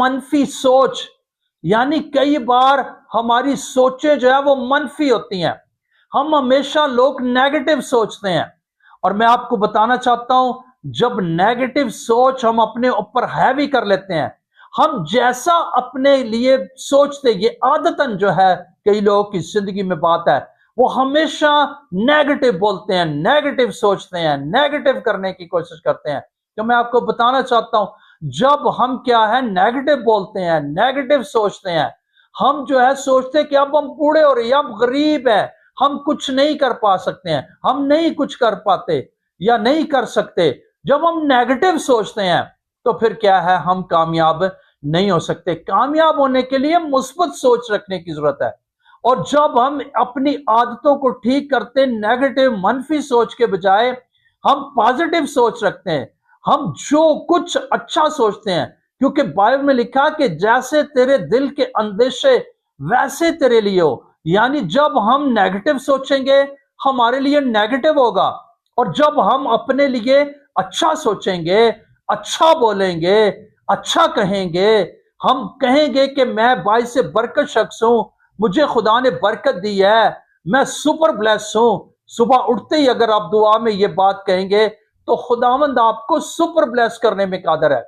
منفی سوچ، یعنی کئی بار ہماری سوچیں جو ہے وہ منفی ہوتی ہیں، ہم ہمیشہ لوگ نیگیٹو سوچتے ہیں۔ اور میں آپ کو بتانا چاہتا ہوں، جب نیگیٹو سوچ ہم اپنے اوپر ہیوی کر لیتے ہیں، ہم جیسا اپنے لیے سوچتے، یہ عادتاً جو ہے کئی لوگوں کی زندگی میں بات ہے، وہ ہمیشہ نیگیٹو بولتے ہیں، نیگیٹو سوچتے ہیں، نیگیٹو کرنے کی کوشش کرتے ہیں۔ تو میں آپ کو بتانا چاہتا ہوں، جب ہم کیا ہے نیگیٹو بولتے ہیں، نیگیٹو سوچتے ہیں، ہم جو ہے سوچتے ہیں کہ اب ہم بوڑھے ہو رہے ہیں، اب غریب ہے، ہم کچھ نہیں کر پا سکتے ہیں، ہم نہیں کچھ کر پاتے یا نہیں کر سکتے۔ جب ہم نیگیٹو سوچتے ہیں تو پھر کیا ہے، ہم کامیاب نہیں ہو سکتے۔ کامیاب ہونے کے لیے مثبت سوچ رکھنے کی ضرورت ہے۔ اور جب ہم اپنی عادتوں کو ٹھیک کرتے، نیگیٹو منفی سوچ کے بجائے ہم پازیٹو سوچ رکھتے ہیں، ہم جو کچھ اچھا سوچتے ہیں، کیونکہ بائبل میں لکھا کہ جیسے تیرے دل کے اندیشے ویسے تیرے لیے ہو، یعنی جب ہم نیگیٹو سوچیں گے ہمارے لیے نیگیٹو ہوگا، اور جب ہم اپنے لیے اچھا سوچیں گے، اچھا بولیں گے، اچھا کہیں گے، ہم کہیں گے کہ میں باعث برکت شخص ہوں، مجھے خدا نے برکت دی ہے، میں سپر بلیس ہوں۔ صبح اٹھتے ہی اگر آپ دعا میں یہ بات کہیں گے تو خداوند آپ کو سپر بلیس کرنے میں قادر ہے،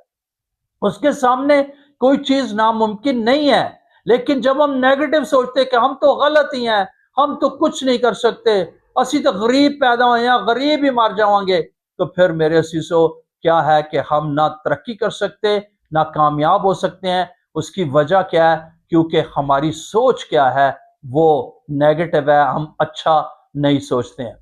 اس کے سامنے کوئی چیز ناممکن نہیں ہے۔ لیکن جب ہم نیگیٹو سوچتے کہ ہم تو غلط ہی ہیں، ہم تو کچھ نہیں کر سکتے، اسی تو غریب پیدا ہوئے ہیں، غریب ہی مار جاؤں گے، تو پھر میرے عزیزو کیا ہے کہ ہم نہ ترقی کر سکتے، نہ کامیاب ہو سکتے ہیں۔ اس کی وجہ کیا ہے؟ کیونکہ ہماری سوچ کیا ہے، وہ نیگیٹو ہے، ہم اچھا نہیں سوچتے ہیں۔